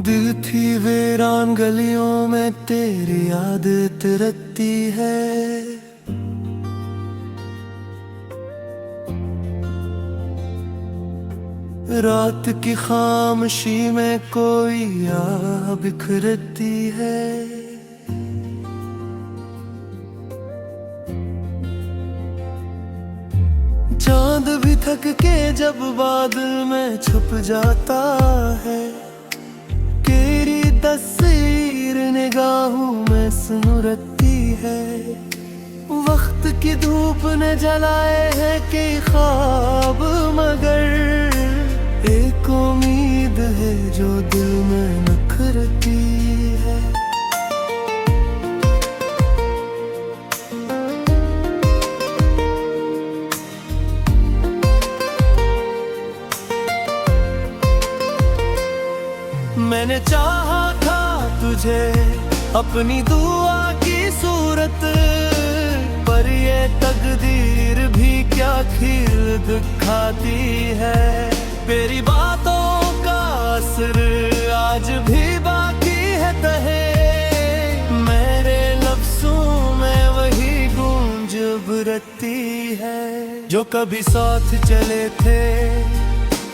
दिल थी वीरान गलियों में तेरी याद तिरकती है। रात की खामोशी में कोई आ बिखरती है। चांद भी थक के जब बादल में छुप जाता है, तेरी तस्वीर निगाहों में सिमरती है। वक्त की धूप ने जलाए हैं कि ख्वाब, मगर एक उम्मीद है जो दिल में नखरती है। मैंने चाहा था तुझे अपनी दुआ की सूरत, पर ये तकदीर भी क्या खीर दिखाती है। मेरी बातों का असर आज भी बाकी है तहे, मेरे लफ्जों में वही गूंज उभरती है। जो कभी साथ चले थे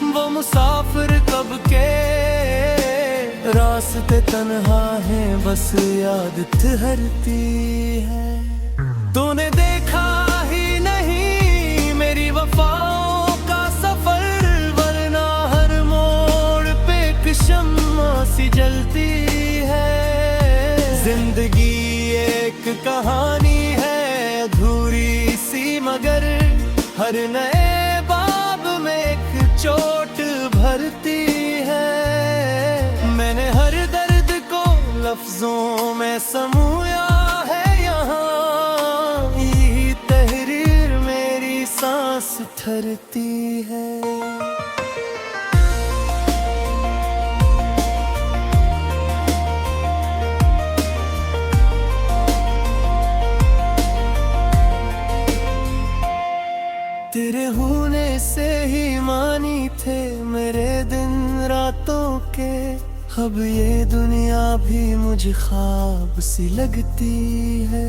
वो मुसाफिर कब के, रास्ते तन्हा है बस याद ठहरती है। तूने देखा ही नहीं मेरी वफाओं का सफर, वरना हर मोड़ पे एक शम्मा सी जलती है। जिंदगी एक कहानी है अधूरी सी, मगर हर नए बाब में एक चोट भरती है। मैंने हर दर्द को लफ्जों में समूया है यहाँ, यही तहरीर मेरी सांस ठहरती है। तेरे होने से ही मानी थे मेरे दिन रातों के, अब ये दुनिया भी मुझे ख्वाब सी लगती है।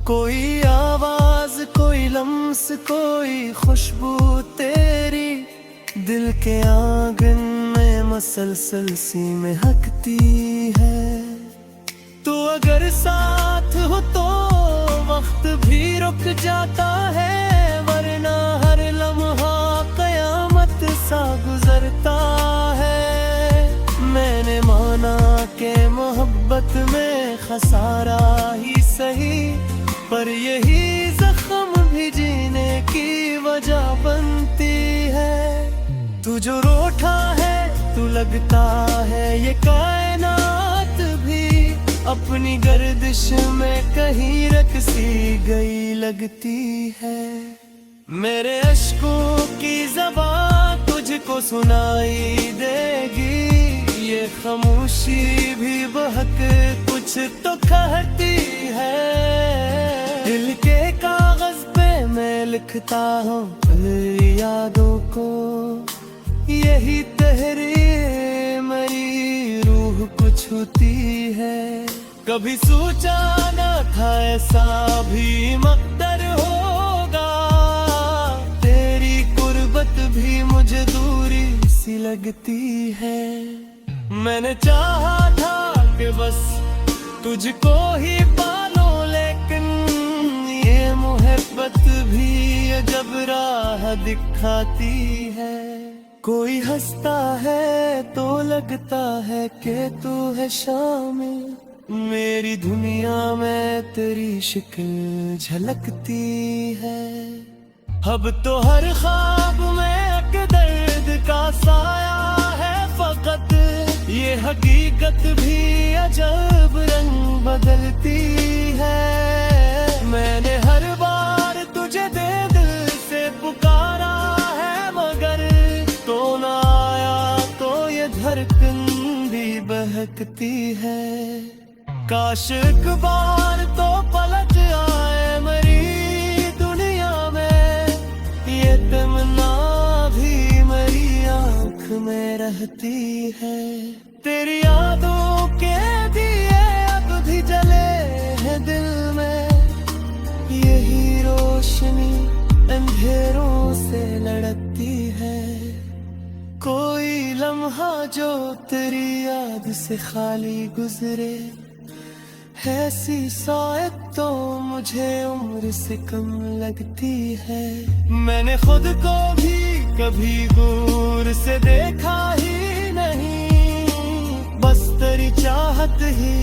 कोई आवाज, कोई लम्स, कोई खुशबू तेरी दिल के आंगन में मसलसल सी महकती है। तू अगर साथ हो तो वक्त भी रुक जाता है, वरना हर लम्हा कयामत सा गुजरता है। मैंने माना कि मोहब्बत में खसारा ही सही, पर यही जख्म भी जीने की वजह बनती है। तू जो रूठा है तू लगता है ये कायनात भी अपनी गर्दिश में कहीं रख सी गई लगती है। मेरे अश्कों की ज़बान तुझको सुनाई देगी, ये खामोशी भी बहक कुछ तो कहती है। दिल के कागज पे मैं लिखता हूँ यादों को, यही तहरीर मेरी रूह को छूती है। कभी सोचा न था ऐसा भी मकदर होगा, तेरी कुर्बत भी मुझे दूरी सी लगती है। मैंने चाहा था कि बस तुझको ही पालो, लेकिन ये मोहब्बत भी अजब राह दिखाती है। कोई हंसता है तो लगता है कि तू है शामिल, मेरी दुनिया में तेरी शक्ल झलकती है। अब तो हर ख्वाब में एक दर्द का साया है फकत, ये हकीकत भी अजब रंग बदलती है। मैंने हर बार तुझे दिल से पुकारा है, मगर तो ना आया तो ये धड़कन भी बहकती है। काश एक बार तो पलट आए मेरी दुनिया में, ये तमन्ना भी मेरी आँख में रहती है। तेरी यादों के दिए अब भी जले हैं दिल में, यही रोशनी अंधेरों से लड़ती है। कोई लम्हा जो तेरी याद से खाली गुजरे, ऐसी शायद तो मुझे उम्र से कम लगती है। मैंने खुद को भी कभी गौर से देखा ही नहीं, बस तेरी चाहत ही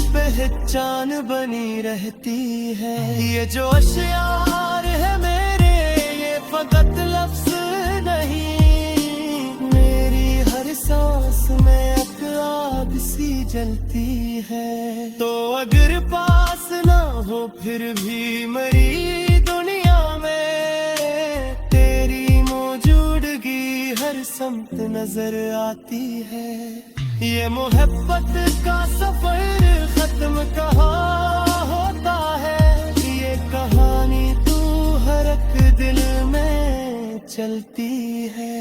पहचान बनी रहती है। ये जो अशियार है मेरे, ये फकत लफ्ज नहीं, मेरी हर सांस में आग सी जलती है। तो अगर पास ना हो फिर भी मरी दुनिया में, तेरी मौजूदगी हर समत नजर आती है। ये मोहब्बत का सफर खत्म कहाँ होता है, ये कहानी तू हर एक दिल में चलती है।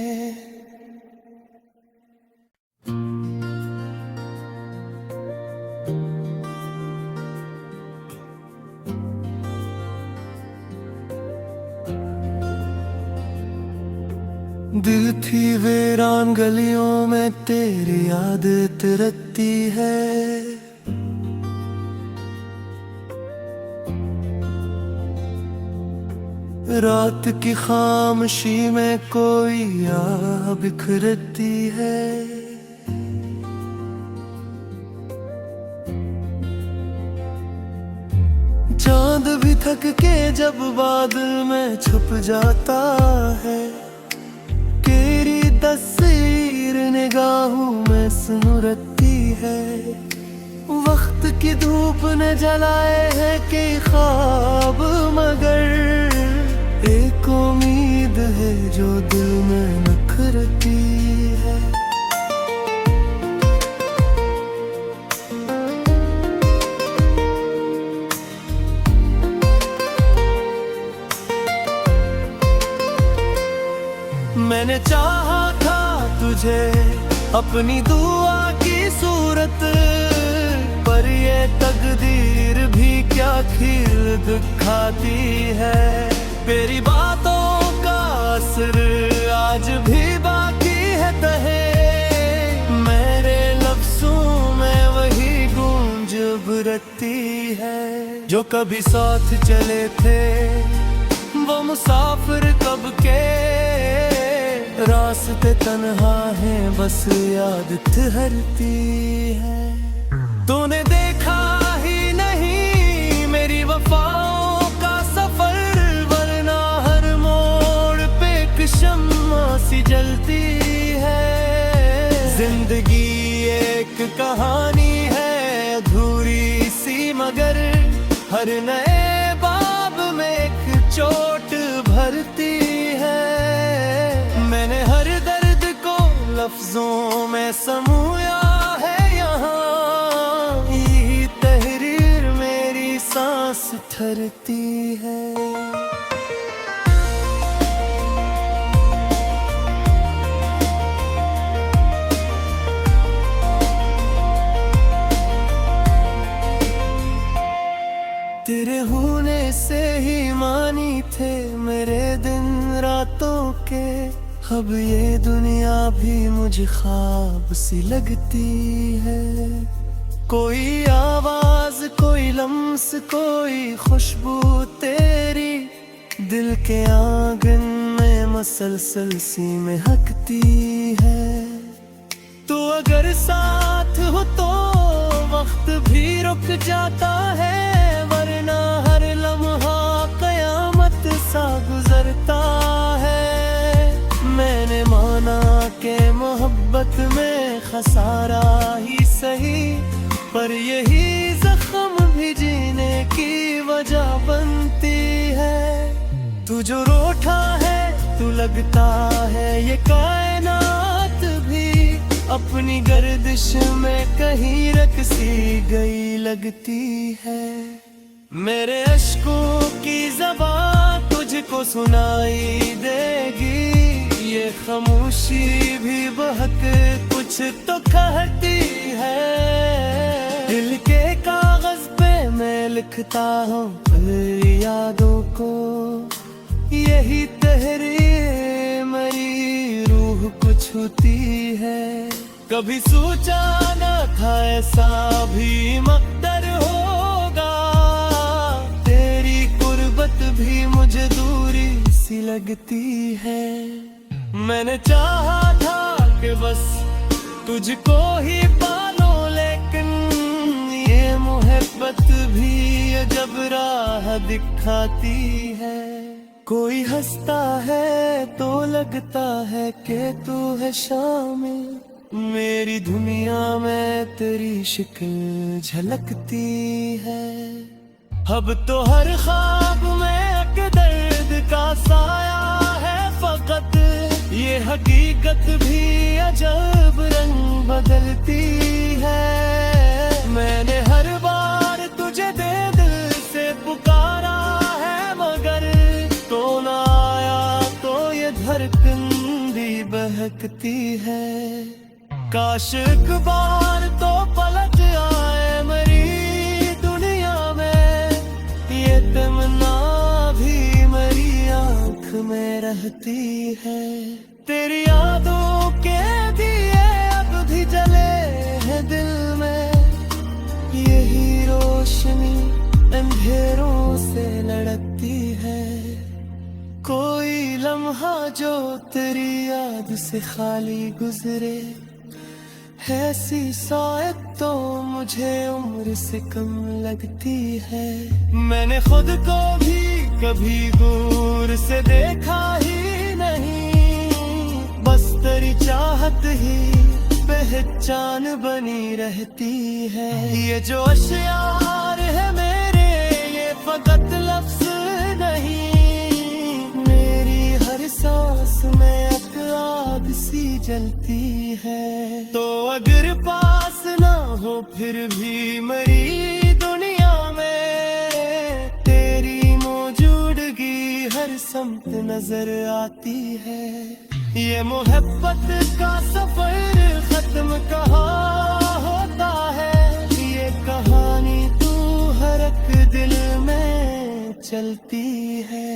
दिल थी वीरान गलियों में तेरी याद तिरकती है। रात की खामोशी में कोई आ बिखरती है। चांद भी थक के जब बादल में छुप जाता है, तेरी तस्वीर निगाहों में सुनरती है। वक्त की धूप ने जलाए है कि ख्वाब, मगर एक उम्मीद है जो दिल में नखरती है। मैंने चाहा था तुझे अपनी दुआ की सूरत, पर ये तकदीर भी क्या खील दिखाती है। तेरी बातों का असर आज भी बाकी है तहे, मेरे लफ्जों में वही गूंज उभरती है। जो कभी साथ चले थे वो मुसाफिर कब के, रास्ते तन्हा हैं बस याद ठहरती है। तूने देखा ही नहीं मेरी वफाओं का सफर, वरना हर मोड़ पे एक शम्मा सी जलती है। जिंदगी एक कहानी है अधूरी सी, मगर हर नए बाब में एक चोट भरती है। मैंने हर दर्द को लफ्जों में समूया है यहाँ, यही तहरीर मेरी सांस ठहरती है। तेरे होने से ही मानी थे मेरे दिन रातों के, अब ये दुनिया भी मुझे ख्वाब सी लगती है। कोई आवाज, कोई लम्स, कोई खुशबू तेरी दिल के आंगन में मसलसल सी महकती है। तू अगर साथ हो तो वक्त भी रुक जाता है, वरना हर लम्हा कयामत सा गुजरता है। मैंने माना के मोहब्बत में खसारा ही सही, पर यही जख्म भी जीने की वजह बनती है। तू जो रूठा है तू लगता है ये कायनात भी अपनी गर्दिश में कहीं रख सी गई लगती है। मेरे अश्कों की ज़बान तुझको सुनाई देगी, ये खामोशी भी बहुत कुछ तो कहती है। दिल के कागज पे मैं लिखता हूँ यादों को, यही तहरीर मेरी रूह को छूती है। कभी सोचा न था ऐसा भी मकदर होगा, तेरी कुर्बत भी मुझे दूरी सी लगती है। मैंने चाहा था कि बस तुझको ही पालो, लेकिन ये मोहब्बत भी अजब राह दिखाती है। कोई हंसता है तो लगता है कि तू है शामिल, मेरी दुनिया में तेरी शक्ल झलकती है। अब तो हर ख्वाब में एक दर्द का साया है फकत, ये हकीकत भी अजब रंग बदलती है। मैंने हर बार तुझे दे दिल से पुकारा है, मगर तो ना आया तो ये धड़कन भी बहकती है। काश एक बार तो पलट आए मेरी दुनिया में, ये तमन्ना भी मेरी आँख में रहती है। तेरी यादों के दिए अब भी जले हैं दिल में, यही रोशनी अंधेरों से लड़ती है। कोई लम्हा जो तेरी याद से खाली गुजरे, ऐसी शायद तो मुझे उम्र से कम लगती है। मैंने खुद को भी कभी दूर से देखा ही नहीं, बस तेरी चाहत ही पहचान बनी रहती है। ये जो अश्यार है मेरे, ये फकत लफ्ज नहीं, मेरी हर सांस में एक आग सी जलती है। तो अगर पास ना हो फिर भी मेरी दुनिया में, तेरी मौजूदगी हर समत नजर आती है। ये मोहब्बत का सफर खत्म कहाँ होता है, ये कहानी तू हर एक दिल में चलती है।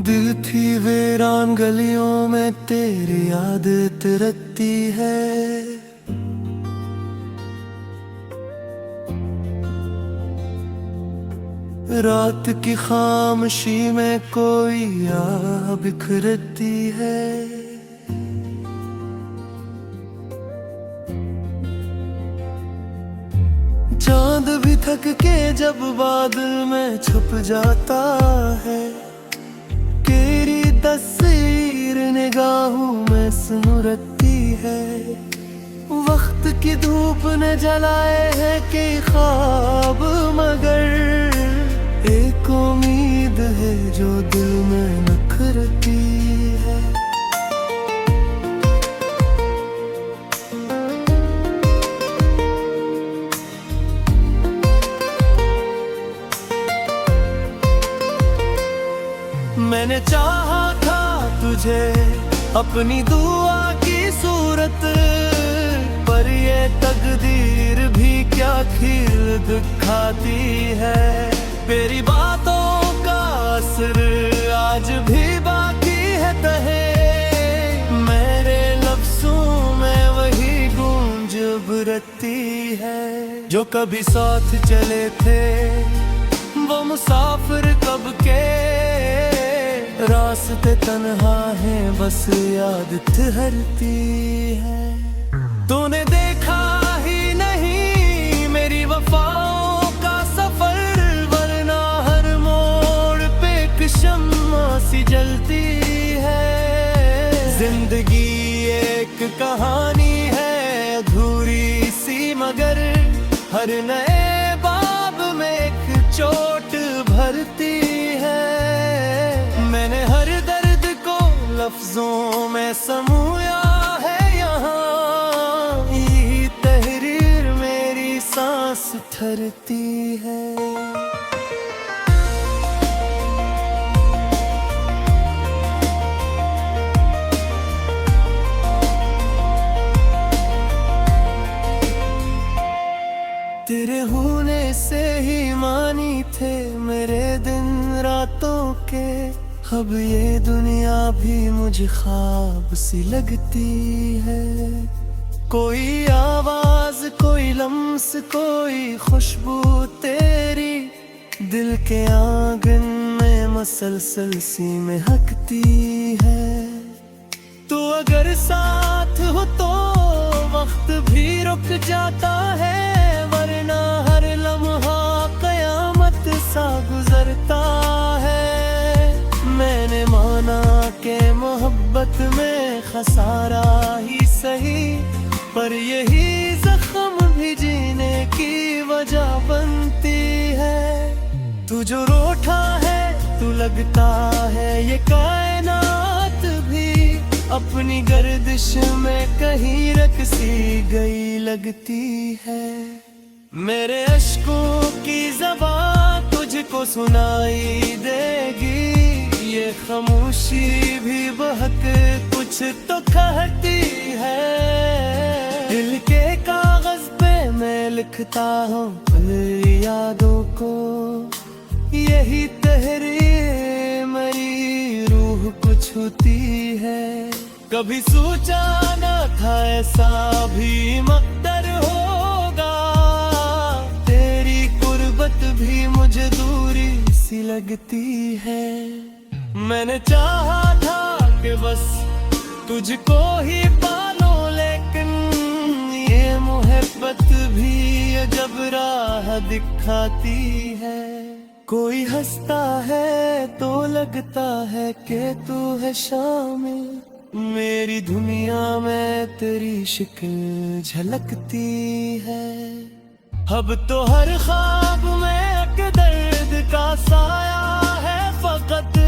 दिल थी वीरान गलियों में तेरी याद तिरकती है। रात की खामोशी में कोई आ बिखरती है। चांद भी थक के जब बादल में छुप जाता है, तेरी तस्वीर निगाहों में सिमरती है। वक्त की धूप ने जलाए हैं कि ख्वाब, मगर एक उम्मीद है जो दिल में नखरती है। मैंने चाहा था तुझे अपनी दुआ की सूरत, पर ये तकदीर भी क्या खीर दिखाती है। मेरी बातों का असर आज भी बाकी है तहे, मेरे लफ्जों में वही गूंज उभरती है। जो कभी साथ चले थे वो मुसाफिर कब के, रास्ते तन्हा है बस याद ठहरती है। तूने देखा ही नहीं मेरी वफाओं का सफर, वरना हर मोड़ पे एक शम्मा सी जलती है। जिंदगी एक कहानी है अधूरी सी, मगर हर नए बाब में एक चोट भरती है। मैंने हर दर्द को लफ्जों में समूया है, है। तेरे होने से ही मानी थे मेरे दिन रातों के, अब ये दुनिया भी मुझे ख्वाब सी लगती है। कोई आवाज, कोई लम्स, कोई खुशबू तेरी दिल के आंगन में मसलसल सी महकती है। तू अगर साथ हो तो वक्त भी रुक जाता है, वरना हर लम्हा कयामत सा गुजरता है। मैंने माना कि मोहब्बत में खसारा ही सही, पर यही जख्म भी जीने की वजह बनती है। तू जो रूठा है, तू लगता है ये कायनात भी अपनी गर्दिश में कहीं रकसी गई लगती है। मेरे अश्कों की ज़बान तुझको सुनाई देगी, ये खामोशी भी बहक कुछ तो कहती है। दिल के कागज पे मैं लिखता हूँ यादों को, यही तहरीर मेरी रूह को छूती है। कभी सोचा न था ऐसा भी मकदर होगा, तेरी कुर्बत भी मुझे दूरी सी लगती है। मैंने चाहा था कि बस तुझको ही पालो, लेकिन ये मोहब्बत भी अजब राह दिखाती है। कोई हंसता है तो लगता है कि तू है शामिल, मेरी दुनिया में तेरी शक्ल झलकती है। अब तो हर ख्वाब में एक दर्द का साया है फकत,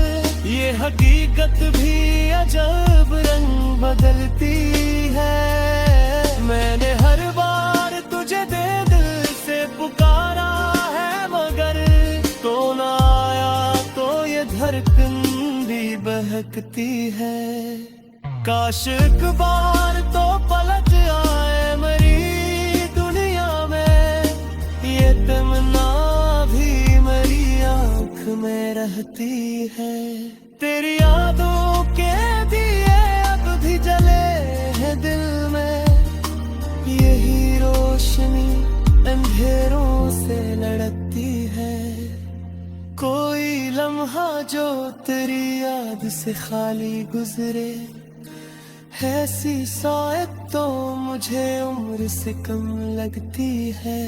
ये हकीकत भी अजब रंग बदलती है। मैंने हर बार तुझे दिल से पुकारा है, मगर तो ना आया तो ये धड़कन भी बहकती है। काश एक बार तो पलट आए मेरी दुनिया में, ये तमन्ना भी मेरी आँख में रहती है। तेरी यादों के दिए अब भी जले हैं दिल में, यही रोशनी अंधेरों से लड़ती है। कोई लम्हा जो तेरी याद से खाली गुजरे, ऐसी शायद तो मुझे उम्र से कम लगती है।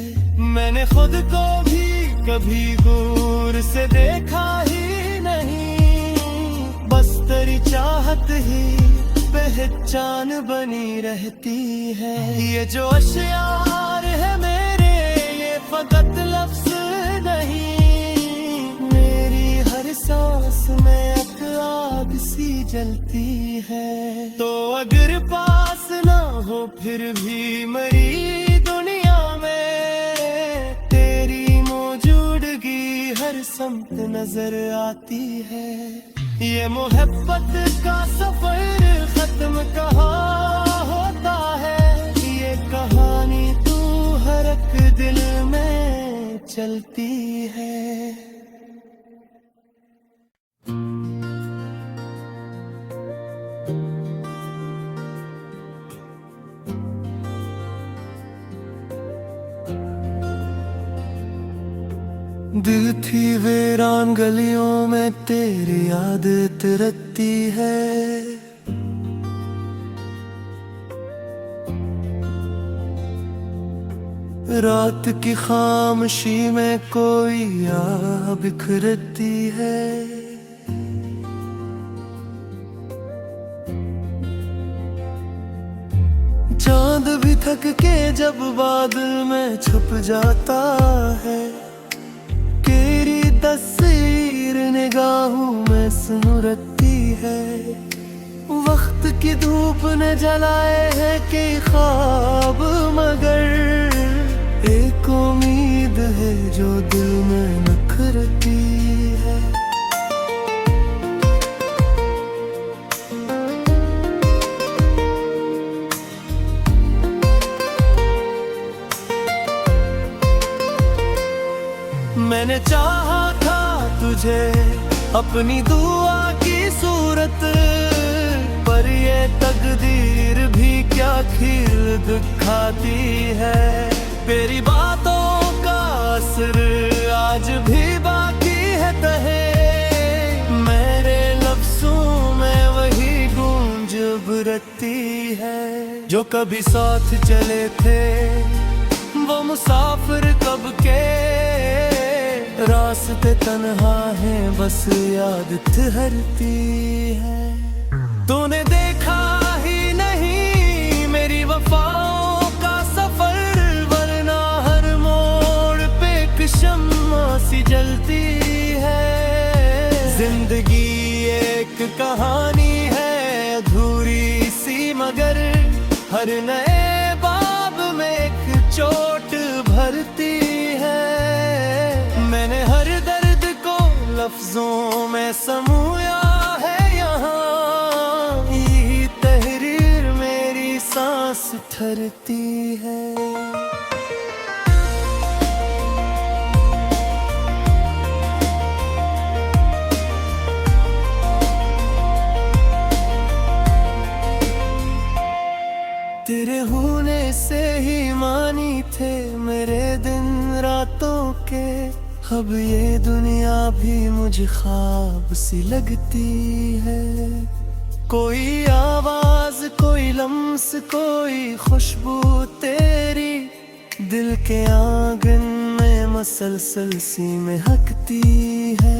मैंने खुद को भी कभी गौर से देखा ही नहीं, बस तेरी चाहत ही पहचान बनी रहती है। ये जो अशियार है मेरे, ये फकत लफ्ज नहीं, मेरी हर सांस में एक आग सी जलती है। तो अगर पास ना हो फिर भी मेरी दुनिया में, तेरी मौजूदगी हर समत नजर आती है। ये मोहब्बत का सफर खत्म कहाँ होता है, ये कहानी तू हर एक दिल में चलती है। दिल थी वीरान गलियों में तेरी याद तिरकती है। रात की खामोशी में कोई आ बिखरती है। चांद भी थक के जब बादल में छुप जाता है, तेरी तस्वीर निगाहों में सुनरती है। वक्त की धूप ने जलाए हैं कि ख्वाब, मगर एक एक उम्मीद है जो दिल में नखरती है। मैंने चाहा था तुझे अपनी दुआ की सूरत, पर ये तकदीर भी क्या खीर दिखाती है। तेरी बातों का असर आज भी बाकी है तहे, मेरे लफ्जों में वही गूंज उभरती है। जो कभी साथ चले थे वो मुसाफिर कब के, रास्ते तन्हा हैं बस याद ठहरती है। तूने देखा ही नहीं मेरी वफाओं का सफर, वरना हर मोड़ पे एक शम्मा सी जलती है। जिंदगी एक कहानी है अधूरी सी, मगर हर नए बाब में एक चोट भरती है। मैंने हर दर्द को लफ्जों में समूया है यहाँ, यही तहरीर मेरी सांस ठहरती है। तेरे होने से ही मानी थे मेरे दिन रातों के, अब ये दुनिया भी मुझे ख्वाब सी लगती है। कोई आवाज, कोई लम्स, कोई खुशबू तेरी दिल के आंगन में मसलसल सी महकती है।